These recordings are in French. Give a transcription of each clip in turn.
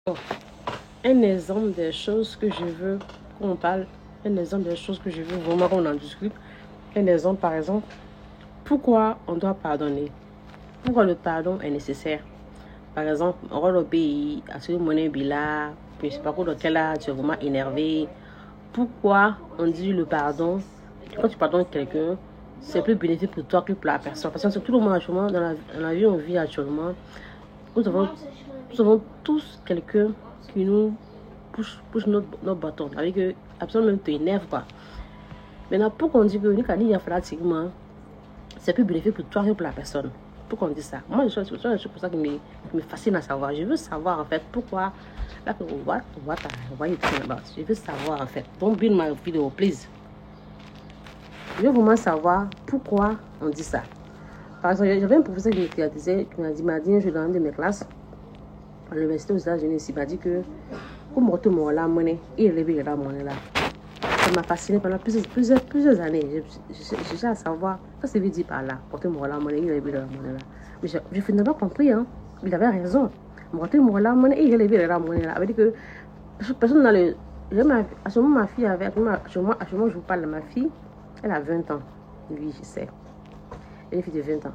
Bon, un exemple des choses que je veux qu'on parle, un exemple des choses que je veux vraiment qu'on en discute. Un exemple, par exemple, pourquoi on doit pardonner? Pourquoi le pardon est nécessaire? Par exemple, on va au pays, à ce moment là, je ne sais pas quoi, dans quel âge, tu es vraiment énervé. Pourquoi on dit le pardon? Quand tu pardonnes quelqu'un, c'est plus bénéfique pour toi que pour la personne. Parce que tout le monde actuellement, dans la vie on vit actuellement, nous avons tous quelqu'un qui nous pousse notre bâton. Avec que absolument même t'énerve pas. Maintenant, pourquoi on dit que nous pratiquement, c'est plus bénéfique pour toi que pour la personne? Pourquoi on dit ça? Moi, c'est pour ça qui me fascine à savoir. Je veux savoir en fait pourquoi. Like, what are you talking about? Je veux savoir en fait. Don't be in my video, please. Je veux vraiment savoir pourquoi on dit ça. Par exemple, j'avais un professeur qui m'a dit, je suis dans une de mes classes, à l'université aux États-Unis, il m'a dit que, comme on te la monnaie, il réveille la monnaie là. Ça m'a fasciné pendant plusieurs années. Je cherche à savoir ce que ça veut dire par là. Porter-moi la monnaie, il réveille la monnaie là. Mais je finalement compris, hein. Il avait raison. Porter-moi la monnaie, il réveille la monnaie là. Ça veut dire que personne dans le. À ce moment, ma fille avait. À ce moment, je vous parle de ma fille, elle a 20 ans. Oui, je sais. Elle est une fille de 20 ans.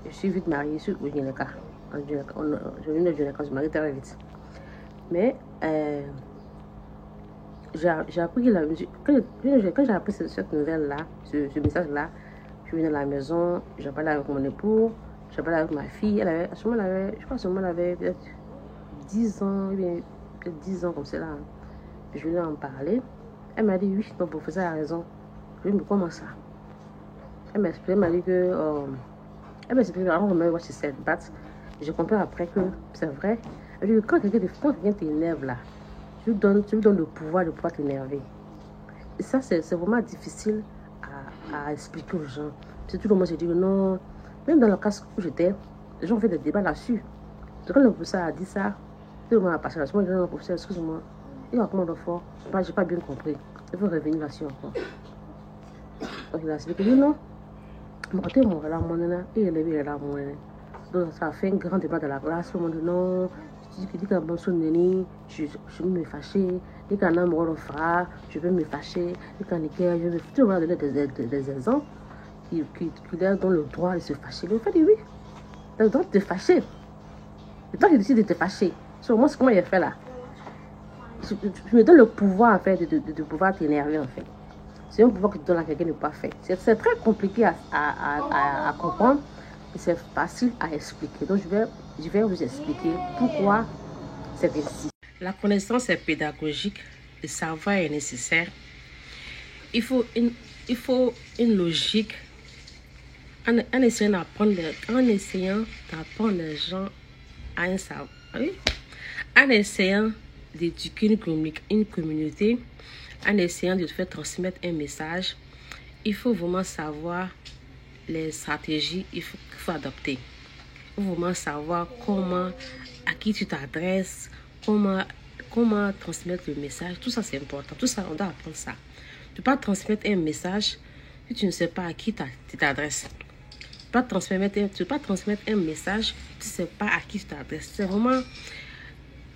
Je suis vite mariée, je suis au Gynéca. Je viens de Gynéca, je me marie très vite. Mais j'ai appris quand j'ai appris cette nouvelle-là, ce message-là, je venais à la maison, j'ai parlé avec mon époux, j'ai parlé avec ma fille. Elle avait, à ce moment, je crois à ce moment, elle avait peut-être 10 ans, peut-être 10 ans comme cela. Hein. Je lui ai en parlé. Elle m'a dit, oui, ton professeur a raison. Je lui ai dit, mais comment ça? Elle m'a expliqué, elle m'a dit que... elle m'a expliqué, I don't remember what she said, but j'ai compris après que c'est vrai. Elle dit, quand quelqu'un t'énerve là, tu lui donnes le pouvoir de pouvoir t'énerver. Et ça, c'est vraiment difficile à expliquer aux gens. C'est tout le monde se dit que non. Même dans le cas où j'étais, les gens ont fait des débats là-dessus. Donc, quand le professeur a dit ça, tout le monde a passé là-dessus. Moi, je dis non, professeur, excuse-moi. Il y a comment de fort. J'ai pas bien compris. Il faut revenir là-dessus encore. Donc, il a expliqué, non. Mon côté, moi, là, mon nana, il est levé là, mon nana. Donc, ça a fait un grand débat dans la classe. Tout le monde dit non. Je dis que bon son neni, je vais me fâcher. Dès qu'on a mon frère, je vais me fâcher. Dès qu'on est je vais tout le monde donner des exemples qui leur donnent le droit de se fâcher. Le fait dit oui. Tu as le droit de te fâcher. C'est toi qui décides de te fâcher. Sur moi, c'est comment il a fait là. Je me donne le pouvoir en fait de pouvoir t'énerver en fait. C'est un pouvoir que tu donnes à quelqu'un de pas fait. C'est très compliqué à comprendre. Et c'est facile à expliquer. Donc je vais vous expliquer pourquoi c'est ainsi. La connaissance est pédagogique. Le savoir est nécessaire. Il faut une logique. En essayant d'apprendre les gens à un savoir. Oui? En essayant d'éduquer une communauté, en essayant de faire transmettre un message, il faut vraiment savoir les stratégies qu'il faut adopter. Il faut vraiment savoir à qui tu t'adresses, comment transmettre le message. Tout ça, c'est important. Tout ça, on doit apprendre ça. Tu ne peux pas transmettre un message si tu ne sais pas à qui tu t'adresses. Tu ne peux pas transmettre un message si tu ne sais pas à qui tu t'adresses. C'est vraiment...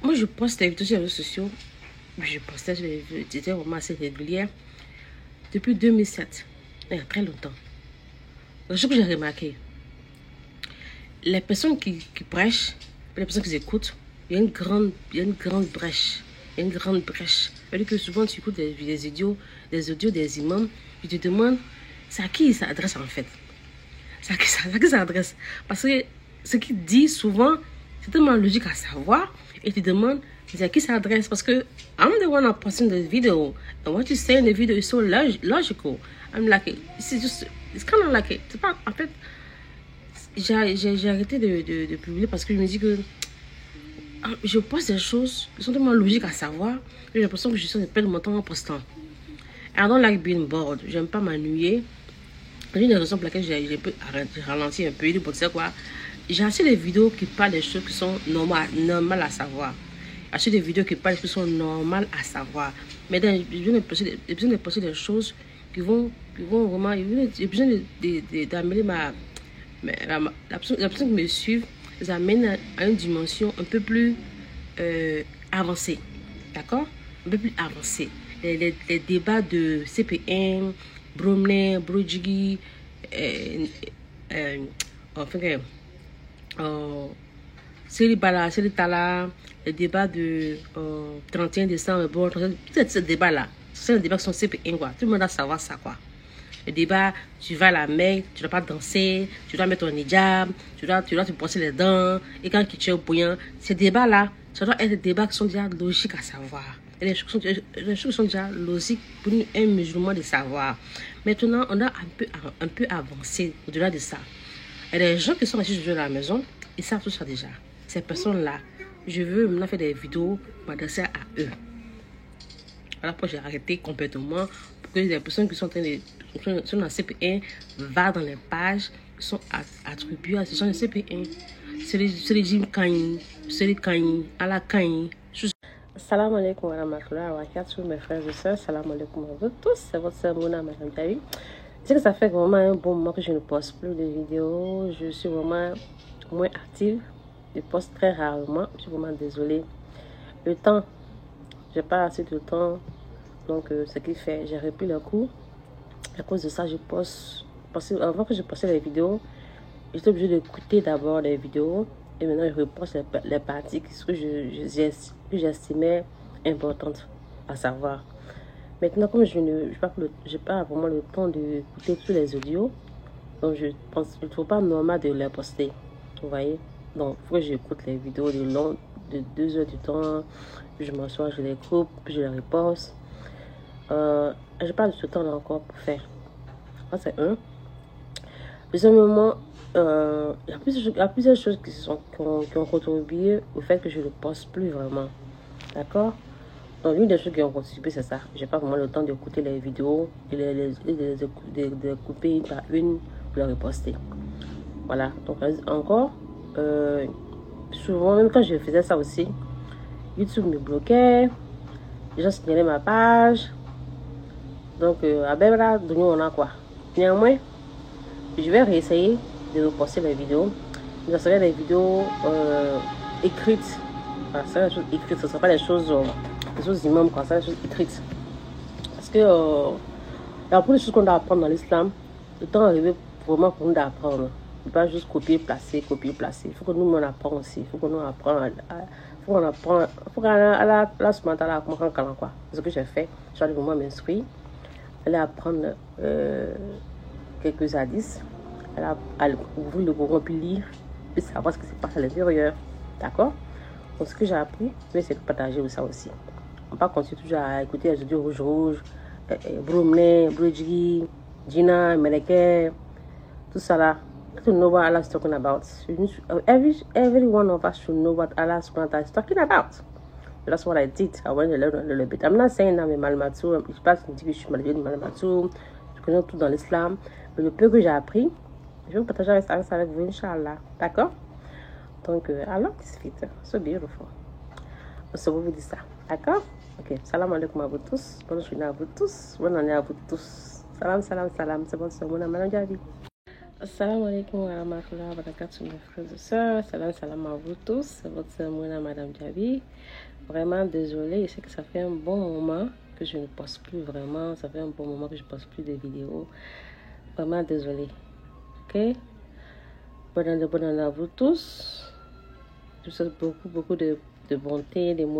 Moi, je poste des vidéos sur les réseaux sociaux. J'étais vraiment assez régulière depuis 2007. Il y a très longtemps. Donc, ce que j'ai remarqué, les personnes qui prêchent, les personnes qui écoutent, il y a une grande brèche. Il y a une grande brèche. C'est-à-dire que souvent, tu écoutes des audios des imams, et tu te demandes, c'est à qui ils s'adressent en fait? C'est à qui ils s'adressent? Parce que ce qu'ils disent souvent, c'est tellement logique à savoir, et tu te demandes, c'est à qui ça s'adresse? Parce que I'm the one posting the video, and what you say in the video is so logical. I'm like, it's kind of like, c'est pas, en fait, j'ai arrêté de publier parce que je me dis que je poste des choses qui sont tellement logiques à savoir que j'ai l'impression que je suis de mon temps en postant. I don't like being bored. J'aime pas m'ennuyer. C'est une des raisons pour laquelle j'ai ralenti un peu. Bon, tu sais quoi? J'ai acheté des vidéos qui parlent des choses qui sont normales à savoir. J'ai acheté des vidéos qui parlent des choses qui sont normales à savoir. Mais j'ai besoin de poster des choses qui vont vraiment... J'ai besoin d'amener la personne qui me suit, les amène à une dimension un peu plus avancé. D'accord? Un peu plus avancé. Les débats de CP1, Bromley, Brojigi, enfin, Seri Bala, Seri Tala, les débats de 31 décembre, bon, ce débat-là, c'est un débat qui sont CP1, quoi. Tout le monde doit savoir ça, quoi. Le débat, tu vas à la Mecque, tu dois pas danser, tu dois mettre ton hijab, tu dois te brosser les dents, et quand tu es au bouillon, ces débats-là, ça doit être des débats qui sont déjà logiques à savoir. Et les choses sont déjà logiques pour un musulman de savoir. Maintenant, on a un peu avancé au-delà de ça. Et les gens qui sont assis à la maison, ils savent tout ça déjà. Ces personnes-là, je veux maintenant faire des vidéos, m'adresser à eux. Alors, j'ai arrêté complètement pour que les personnes qui sont sont dans CP1 va dans les pages qui sont attribuées à ces gens de CP1. C'est les Jim Kanye, c'est les Kanye, à la Kanye. Salam alaikum wa rahmatullahi wa barakatuh, mes frères et sœurs. Salam alaikum à vous tous. C'est votre sœur Mouna, madame Javi. Je sais que ça fait vraiment un bon moment que je ne poste plus de vidéos. Je suis vraiment moins active. Je poste très rarement. Je suis vraiment désolée. Le temps, j'ai pas assez de temps. Donc, ce qui fait, j'ai repris le coup. À cause de ça, je poste. Avant que je postais les vidéos, j'étais obligée d'écouter d'abord les vidéos. Et maintenant, je reposte les parties que j'estimais importantes à savoir. Maintenant, comme je n'ai pas vraiment le temps d'écouter tous les audios, donc je pense qu'il ne faut pas normal de les poster. Vous voyez? Donc, il faut que j'écoute les vidéos de 2 heures du temps. Puis je m'assois, je les coupe, puis je les reposte. Je n'ai pas de ce temps là encore pour faire. Ça, c'est un. Deuxièmement, il y a plusieurs choses qui ont contribué au fait que je ne poste plus vraiment. D'accord? Donc, l'une des choses qui ont contribué, c'est ça. Je n'ai pas vraiment le temps d'écouter les vidéos et de couper une par une pour les reposter. Voilà. Donc, encore, souvent, même quand je faisais ça aussi, YouTube me bloquait, les gens signalaient ma page. Donc, à Bébra, on a quoi? Néanmoins, je vais réessayer de reposter les vidéos. Mais ça serait des vidéos écrites. Voilà, ça serait des choses écrites. Ce ne sera pas des choses immenses, quoi. Ça serait des choses écrites. Parce que il y a beaucoup de choses qu'on doit apprendre dans l'islam. Le temps est arrivé vraiment pour nous d'apprendre. Ne pas juste copier, placer, copier, placer. Il faut que nous, on apprenne aussi. Il faut que nous apprenions. Il faut qu'à la semaine, à la quoi. C'est ce que j'ai fait. Je suis allée vraiment m'instruire. Aller apprendre quelques hadiths. Elle ouvrir le Coran puis lire, puis savoir ce qui se passe à l'intérieur. D'accord? Donc, ce que j'ai appris, je vais essayer de partager ça aussi. On ne va pas continuer toujours à écouter les audios rouge, Bromley, Brojigi, Gina, Meleke, tout ça là. To know what Allah is talking about. Every one of us should know what Allah is talking about. That's what I did. I went to learn a little bit. I'm not saying I'm a malmatou. Je ne sais pas si je suis malmatou. Je connais tout dans l'islam. Mais le peu que j'ai appris, je vais partager ça avec vous, Inch'Allah. D'accord? Donc, Allah is fit. So beautiful. On vous dit ça. D'accord? Ok. Salam alaikum à vous tous. Bonne journée à vous tous. Bonne année à vous tous. Salam, salam, salam. C'est bon, c'est mon nom. Javi. Assalamu alaikum wa rahmatullahi wa barakatuh, mes frères et sœurs. Salam, salam à vous tous. C'est votre sœur Mouna, madame Javi. Vraiment désolée. Je sais que ça fait un bon moment que je ne poste plus vraiment. Ça fait un bon moment que je ne poste plus de vidéos. Vraiment désolée. Ok? Bonne année à vous tous. Je vous souhaite beaucoup de bonté, des mots.